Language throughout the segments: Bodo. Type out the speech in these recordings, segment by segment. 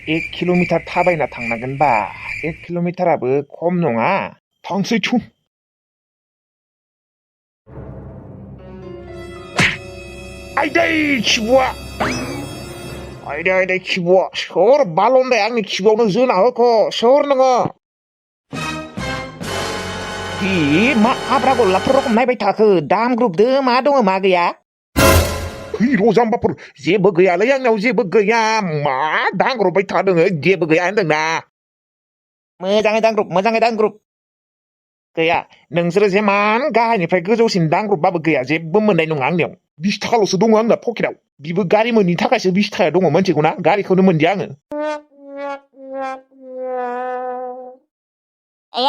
1 किल'मिटार थाबायना थांनांगोनबा 1 किल'मिटाराबो खम नङा थांसै थु आयदै खिबुआ आयदै खिबुआ सोर बालनदाय आंनि खिबुआवनो जोना होख' सोर नोङो मा आब्रा गल्लाफोर रखम नायबाय थाखो दामग्रुबदो मा दङ मा गैया र' जाम्बाफोर जेबो गैयालै आंनाव जेबो गैया मा दांग्रबबाय थादों जेबो गैया होनदोंना मोजाङै दांग्रुब गैया नोंसोरो जेमान गाहायनिफ्राय गोजौसिन दांग्रुबबाबो गैया जेबो मोननाय नङा आंनियाव 20 थाखाल'सो दङ आंना पकेटाव बिबो गारि मोननि थाखायसो 20 थाखा दङ मोनथिगौना गारिखौनो मोनदिया आङो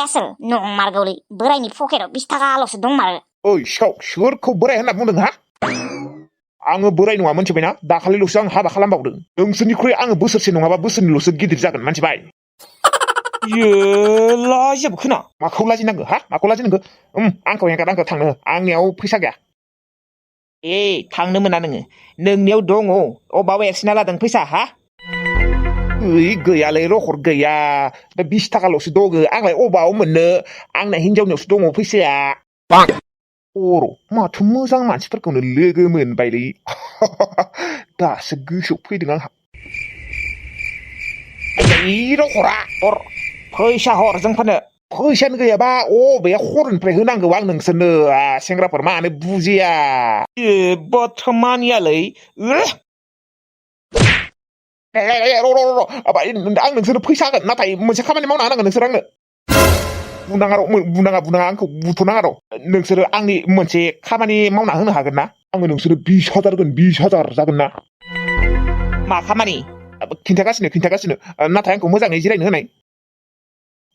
आसोल नंमारगौलै बोरायनि पकेटाव 20 थाखाल'सो दंमारो ओइ सिखाव सोरखौ बोराय होनना बुंदों हा आङो बोराय नङा मोनथिबायना दाखालिल'सो आं हाबा खालामबावदों नोंसोरनिख्रुइ आङो बोसोरसे नङाबा बोसोरनैल'सो गिदिर जागोन मोनथिबाय लाजियाबो खोना माखौ लाजिनांगौ हा माखौ लाजिनांगौ आंखौ हेंगार आंखौ थांनो आंनियाव फैसा गैया थांनो मोना नोङो नोंनियाव दङ अबाव एरसिना लादों फैसा हा गैयालै रखर गैया दा 20 थाखाल'सो दङ आंलाय अबाव मोननो आंना हिनजावनियावसो दङ फैसाया माथो मोजां मानसिफोरखौनो लोगो मोनबायलै दासो गोसोआव फैदों आंहा रखरा फैसा हर जोंफोरनो फैसानो गैयाबा अबे खर'निफ्राय होनांगौ आं नोंसोरनो सेंग्राफोर मानो बुजिया बर्थमानियालै आं नोंसोरनो फैसा होगोन नाथाय मोनसे खामानि मावना होनांगोन नोंसोर आंनो बुनाङा आंखौ बुथ'नाङा र' नोंसोरो आंनि मोनसे खामानि मावना होनो हागोन ना आङो नोंसोरो 20,000 होगोन 20,000 जागोन ना मा खामानि खिन्थागासिनो नाथाय आंखौ मोजाङै जिरायनो होनाय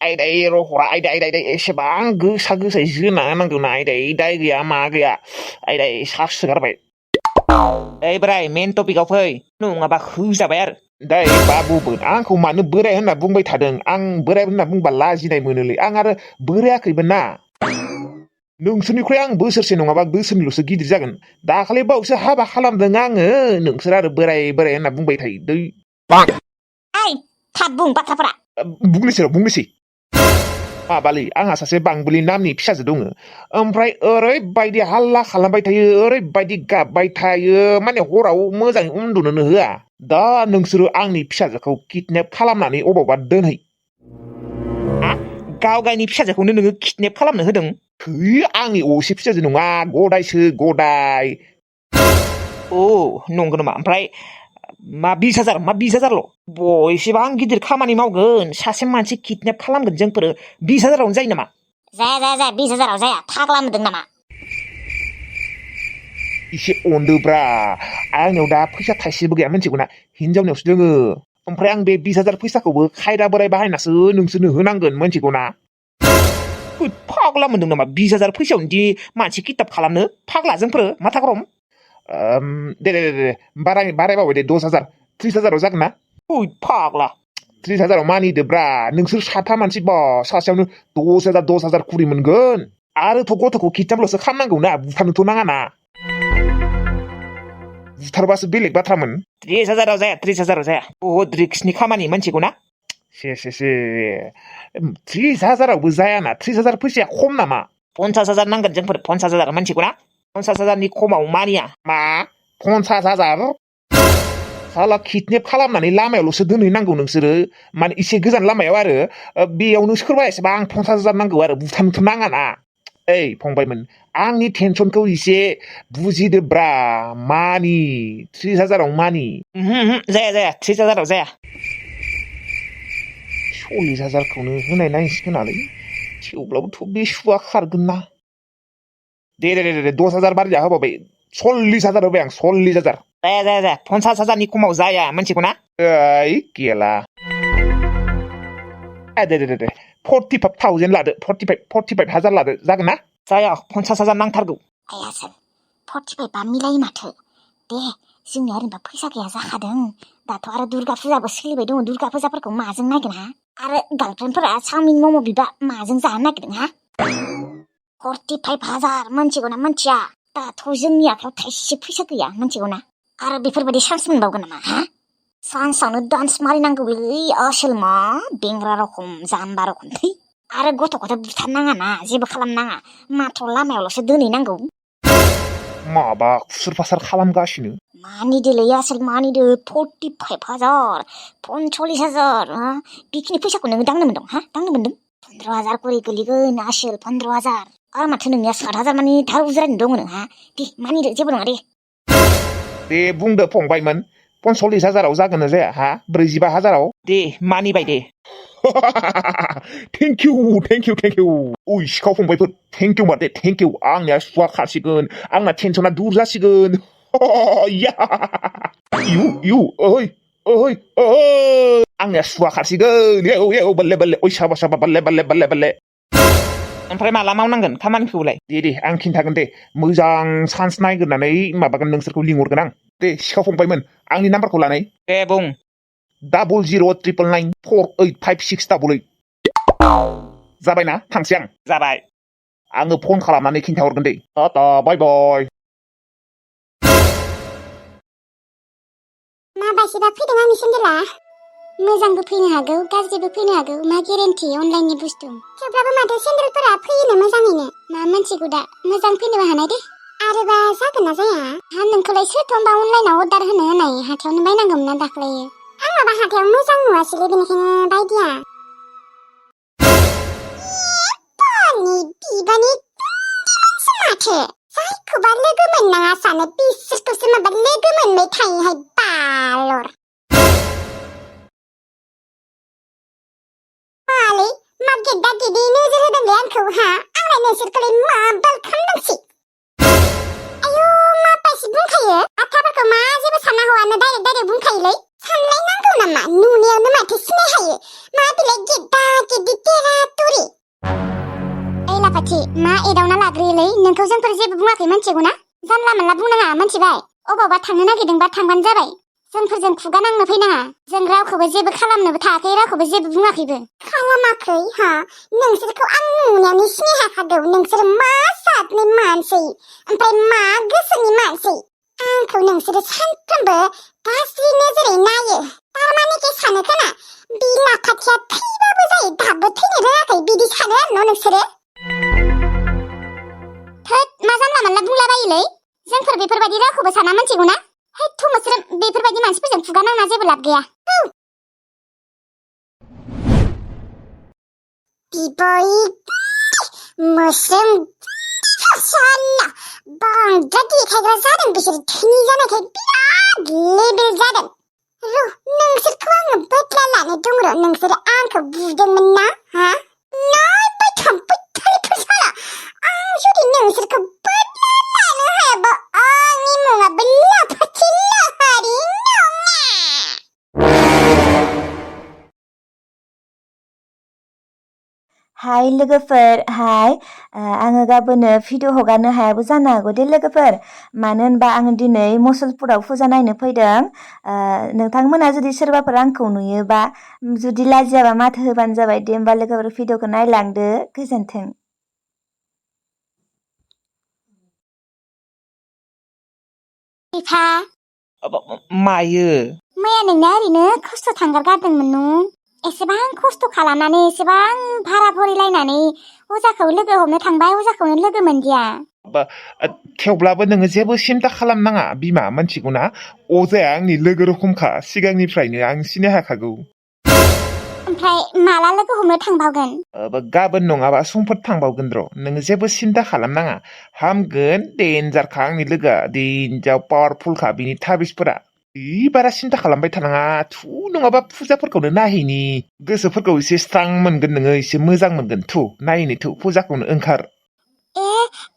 आयदाय रखरा आयदाय एसेबां गोसायै जोना होनांगौना आयदाय दाय गैया मा गैया आयदाय सार्स होगारबाय बोराय मेन टपिकआव फै नङाबा होजाबाय आरो दाय बाबुबो आंखौ मानो बोराय होनना बुंबाय थादों आं बोराय होनना बुंबा लाजिनाय मोनोलै आं आरो बोरायाखैबो ना नोंसोरनिख्रुइ आं बोसोरसे नङाबा बोसोरनैल'सो गिदिर जागोन दाखालि बावैसो हाबा खालामदों आङो नोंसोर आरो बोराय होनना बुंबाय थायो दै थाब बुं बाथ्राफोरा बुंनोसै माबालै आंहा सासे बांबुलि नामनि फिसाजो दङ ओमफ्राय ओरैबायदि हाल्ला खालामबाय थायो ओरैबायदि गाबबाय थायो माने हराव मोजाङै उन्दुनोनो होआ दा नोंसोरो आंनि फिसाजोखौ किडनेप खालामनानै अबावबा दोनहै गावगायनि फिसाजोखौनो नोङो किडनेप खालामनो होदों आंनि असे फिसाजो नङा गदायसो गदाय नंगौ नामा ओमफ्राय मा 20,000ल' एसेबां गिदिर खामानि मावगोन सासे मानसि किडनेप खालामगोन जोंफोरो 20,000आवनो जायो नामा जाया 20,000आव जाया फाग्ला मोनदों नामा एसे अनदोब्रा आंनियाव दा फैसा थाइसेबो गैया मिथिगौना हिनजावनियावसो दोङो ओमफ्राय आं बे 20,000 फैसाखौबो खायदा बोराय बाहायनासो नोंसोरनो होनांगोन मिथिगौना फाग्ला मोनदों नामा 20,000 फैसायावनो दि मानसि किडनेप खालामनो फाग्ला जोंफोरो माथा गरम दे बारायबावबाय दे 10,000 30,000आव जागोन ना फाग्ला 30,000आव मानिदोब्रा नोंसोर साथा मानसि सासेयावनो 10,000 खुरि मोनगोन आरोथ' गथ'खौ किडनेपल'सो खालामनांगौ ना बुथारनोथ' नाङाना बुथारबासो बेलेग बाथ्रामोन 30,000आव जाया बहुद रिक्सनि खामानि मिथिगौ ना 30,000आवबो जायाना 30,000 फैसाया खम नामा 50,000 नांगोन जोंफोर 50,000 मिथिगौ ना 50,000नि खमाव मानिया मा 50,000 साला किडनेप खालामनानै लामायावल'सो दोनहैनांगौ नोंसोरो माने एसे गोजान लामायाव आरो बेयावनो सोरबा एसेबां 50,000 नांगौ आरो बुथारनोथ' नाङाना फंबायमोन आंनि टेनसनखौ एसे बुजिदोब्रा मानि 30,000आव मानि जाया 30,000आव जाया 40,000खौनो होनाय नांसिगोनालै थेवब्लाबोथ' बे सुआ खारगोन ना दे 10,000 बाराया होबावबाय 40,000 होबाय आं 40,000 जाया 50,000नि खमाव जाया मिथिगौ ना गेला दे 45,000 लादो 45,000 लादो जागोन ना जाया 50,000 नांथारगौ आसोल 45आ मिलायो माथो दे जोंनिया ओरैनोबा फैसा गैया जाखादों दाथ' आरो दुर्गा फुजाबो सोलिबाय दङ दुर्गा फुजाफोरखौ माजों नायगोन हा आरो गार्लफ्रेन्डफोरा चावमिन मम' बिबा माजों जानो नागिरदों हा 45,000 मिथिगौ ना मिथिया दाथ' जोंनि आखायाव थाइसे फैसा गैया मिथिगौ ना आरो बेफोरबायदि चान्स मोनबावगोन नामा हा सानसेयावनो डान्स मारिनांगौलै आसोल मा बेंग्रा रखम जाम्बा रखम थै आरो गथ'खौथ' बुथारनाङाना जेबो खालामनाङा माथ्र' लामायावल'सो दोनहैनांगौ माबा खुसुर फासार खालामगासिनो मानिदोलै आसोल मानिदो 45,000 45,000 बेखिनि फैसाखौ नोङो दांनो मोनदों दांनो मोनदों 15,000 करि गोलैगोन आसोल 15,000 आरो माथो नोंनिया 7,000 मानि थार उज्रायनो दङ नोंहा दे मानिदो जेबो नङा दे बुंदो फंबायमोन 45,000 जागोन ना जाया 45,000 दे मानिबाय दे थेंक इउ ओइ सिखाव फंबायफोर थेंक इउ माथो थेंक इउ आंनिया सुवा खारसिगोन आंना टेनसना दुर जासिगोन इउ ओइ आंनिया सुवा खारसिगोन इउ बल्ले बल्ले ओइ साबा साबा बल्ले ओमफ्राय माला मावनांगोन खामानिखौलाय दे आं खिन्थागोन दे मोजां चान्स नायग्रोनानै माबागोन नोंसोरखौ लिंहरगोन आं दे सिखाव फंबायमोन आंनि नाम्बारखौ लानाय दे बुं 0099948568 जाबायना थांसै आं जाबाय आङो फन खालामनानै खिन्थाहरगोन दे टाटा बाय बाय माबायदिबा फैदों आंनि सेन्देला मोजांबो फैनो हागौ गाज्रिबो फैनो हागौ मा गेरेन्टि अनलाइननि बुस्थु थेवब्लाबो माथो सेन्देलफोरा फैयोनो मोजाङैनो मा मोनथिगौ दा मोजां फैनोबो हानाय दे आरोबा जागोन ना जाया नोंखौलाय सोरथ' होनबा अनलाइनाव अर्डार होनो होनाय हाथायावनो बायनांगौमोन ना दाख्लैयो आं माबा हाथायाव मोजां नुवासैलै बेनिखायनो बायदिया बिबानि माथो जायखौबा लोगो मोननाङा सानो बिसोरखौसो माबा लोगो मोनबाय थायोहाय बालर मालै मा गेद्दा गेद्दि नोजोर होदोंलै आंखौ आंलाय नोंसोरखौलाय मा बाल खालामदोंसै आयौ माबायसि बुंखायो बाथ्राफोरखौ मा जेबो सानना हौवानो डाइरेक्ट बुंखायोलै सानलायनांगौ नामा नुनायावनो माथो सिनायहायो मा बिलाय गेद्दा गेद्दि टेराटरि ओइ लाफाथि मा एदावना लाग्रोयोलै नोंखौ जोंफोर जेबो बुङाखै मोनथिगौ ना जानला मोनला बुंनाङा मोनथिबाय अबावबा थांनो नागिरदोंबा थांबानो जाबाय जोंफोरजों खुगा नांनो फैनाङा जों रावखौबो जेबो खालामनोबो थायाखै रावखौबो जेबो बुङाखैबो खालामाखै नोंसोरखौ आं नुनायावनो सिनायहाखागौ नोंसोर मा जातनि मानसि ओमफ्राय मा गोसोनि मानसि आंखौ नोंसोरो सानफ्रोमबो गाज्रि नोजोरै नायो थारमाने सानो खोना बि लाफाथिया थैबाबो जायो दाबो थैनो रोङाखै बिदि सानो आरो न' नोंसोरो थोद मा जानला मोनला बुंलाबायोलै जोंफोर बेफोरबायदि रावखौबो साना मोनथिगौ ना हैथ मोस्रोम बेफोरबायदि मानसिफोरजों खुगा नांना जेबो लाब गैया बिबै मोस्रोम साला बांद्राय देखायग्रा जादों बिसोर धोनि जानायखाय बिराद लेबेल जादों नोंसोरखौ आङो बदला लानो दं र' नोंसोरो आंखौ बुदोंमोन ना नायबाय थांबाय थायोफोर साला आं जुदि नोंसोरखौ बदला लानो हायाबा आंनि मुङाबो लाफाथि लाहारि नङा हाय लोगोफोर हाय आङो गाबोनो भिडिअ हगारनो हायाबो जानो हागौ दे लोगोफोर मानो होनबा आङो दिनै मुसलपुराव फुजा नायनो फैदों नोंथांमोना जुदि सोरबाफोर आंखौ नुयोबा जुदि लाजियाबा माथो होबानो जाबाय दे होमबा लोगोफोर भिडिअखौ नायलांदो गोजोन्थों बिफा मायो मैया नोंना ओरैनो खस्थ' थांगारगारदोंमोन न' एसेबां खस्थ' खालामनानै एसेबां भारा भरिलायनानै अजाखौ लोगो हमनो थांबाय अजाखौनो लोगो मोनदिया थेवब्लाबो नोङो जेबो सिन्था खालामनाङा बिमा मोनथिगौ ना अजाया आंनि लोगो रखमखा सिगांनिफ्रायनो आं सिनायहाखागौ ओमफ्राय माला लोगो हमनो थांबावगोन गाबोन नङाबा समफोर थांबावगोन र' नोङो जेबो सिन्था खालामनाङा हामगोन डेन्जारखा आंनि लोगोआ डेन्जार पावारफुलखा बिनि थाबिसफोरा बारा सिन्था खालामबाय थानाङा थु नङाबा फुजाफोरखौनो नायहैनि गोसोफोरखौ एसे स्रां मोनगोन नोङो एसे मोजां मोनगोन थु नायहैनि थु फुजाखौनो ओंखार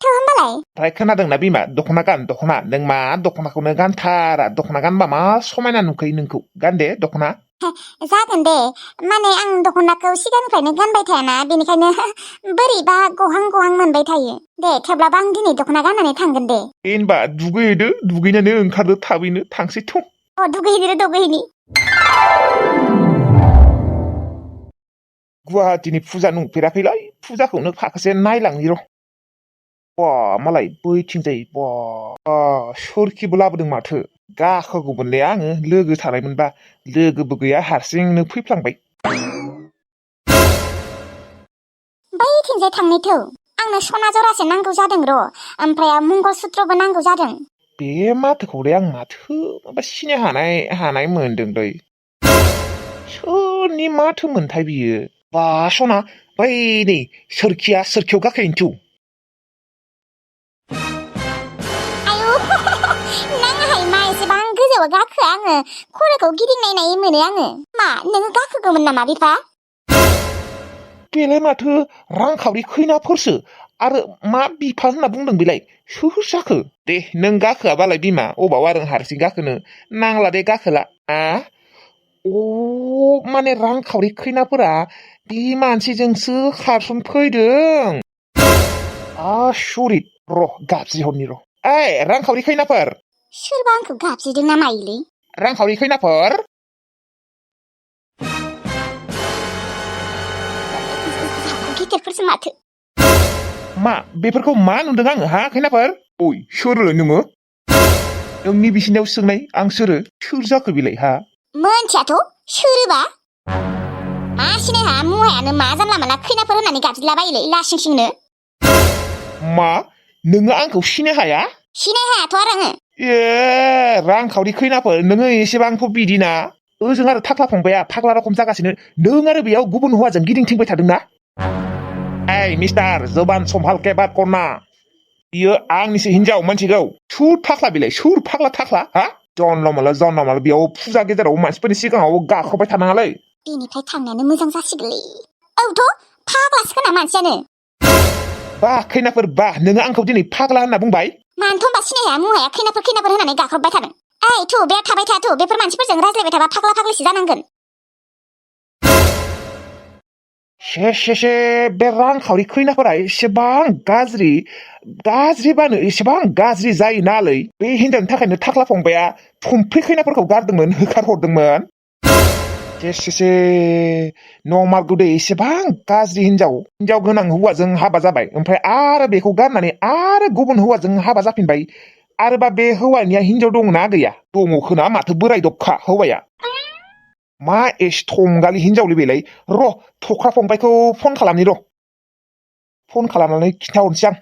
थौ होमबालाय ओमफ्राय खोनादोंना बिमा दख'ना गान दख'ना नों मा दख'नाखौनो गानथारा दख'ना गानबा मा समायना नुखायो नोंखौ गानदे दख'ना जागोन दे माने आं दख'नाखौ सिगांनिफ्रायनो गानबाय थायाना बेनिखायनो बोरैबा गहां गहां मोनबाय थायो दे थेवब्लाबो आं दिनै दख'ना गाननानै थांगोन दे होनबा दुगैहैदो दुगैनानै ओंखारदो थाबैनो थांसै थौ दुगैहैनि गुवाहाटीनि फुजा नुफेराखैलै फुजाखौनो फाखोसे नायलांनि र' बा मालाय बैथिंजाय बा सोरखिबो लाबोदों माथो गाखोगौमोनलै आङो लोगो थानायमोनबा लोगोबो गैया हारसिंनो फैफ्लांबाय बैथिंजाय थांनोथौ आंनो सना जरासे नांगौ जादों र' ओमफ्राय मंगलसूत्रबो नांगौ जादों बे माथोखौलाय आं माथो माबा सिनाय हानाय मोनदोंलै सोरनि माथो मोनथाय बियो बा सना बै नै सोरखियाव गाखोहैनोथौ आयौ नाङाहाय मा एसेबां गोजौआव गाखो आङो खर'खौ गिदिंनाय मोनो आङो मा नोङो गाखोगौमोन नामा बिफा बेलाय माथो रांखावरि खैनाफोरसो आरो मा बिफा होनना बुंदों बेलाय सोर जाखो दे नों गाखोआबालाय बिमा अबाव आरो हारसिं गाखोनो नांला दे गाखोला माने रांखावरि खैनाफोरा बे मानसिजोंसो खारसन फैदों सरि र' गाबज्रिहरनि र' ओइ रांखावरि खैनाफोर सोरबा आंखौ गाबज्रिदों ना मायोलै रांखावरि खैनाफोर गिदिरफोरसो माथो मा बेफोरखौ मा नुदों आङो हा खैनाफोर ओइ सोरलै नोङो नोंनि बिसिनायाव सोंनाय आं सोर जाखो बिलाय हा मोनथियाथ' सोरबा मा सिनायहा मुहायानो मा जानला मानला खैनाफोर होननानै गाबज्रिलाबायोलै लासिंसिंनो मा नोङो आंखौ सिनाय हाया सिनाय हायाथ' आरो आङो रांखावरि खैनाफोर नोङो एसेबांथ' बिदिना ओजों आरो थाख्ला फंबाया फाग्ला रखम जागासिनो नों आरो बेयाव गुबुन हौवाजों गिदिंथिंबाय थादोंना मिस्टार जबान सम्भाल के बात करना बियो आंनिसो हिनजाव मोनथिगौ सोर थाख्ला बिलाय सोर फाग्ला थाख्ला हा जनला माला बेयाव फुजा गेजेराव मानसिफोरनि सिगाङाव गाख्रबबाय थानाङालै बेनिफ्राय थांनायानो मोजां जासिगोनलै औथ' फाग्लासो खोना मानसियानो बा खैनाफोर बा नोङो आंखौ दिनै फाग्ला होनना बुंबाय मानोथ' होनबा सिनायहाया मुहाया खैनाफोर होननानै गाख्रबबाय थादों थु बे थाबाय था थु बेफोर मानसिफोरजों रायज्लायबाय थाबा फाग्ला फाग्लिसो जानांगोन से बे रांखावरि खैनाफोरा एसेबां गाज्रिबानो एसेबां गाज्रि जायो नालै बे हिनजावनि थाखायनो थाख्ला फंबाया थुमफ्रि खैनाफोरखौ गारदोंमोन होखारहरदोंमोन से नमारगौ दे एसेबां गाज्रि हिनजाव गोनां हौवाजों हाबा जाबाय ओमफ्राय आरो बेखौ गारनानै आरो गुबुन हौवाजों हाबा जाफिनबाय आरोबा बे हौवानिया हिनजाव दंना गैया दङ खोना माथो बोराय दबखा हौवाया मा एसे थंगालि हिनजावलै बेलाय र' थख्रा फंबायखौ फन खालामनि र' फन खालामनानै खिन्थाहरनोसै आं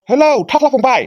हेलौ थाख्ला फंबाय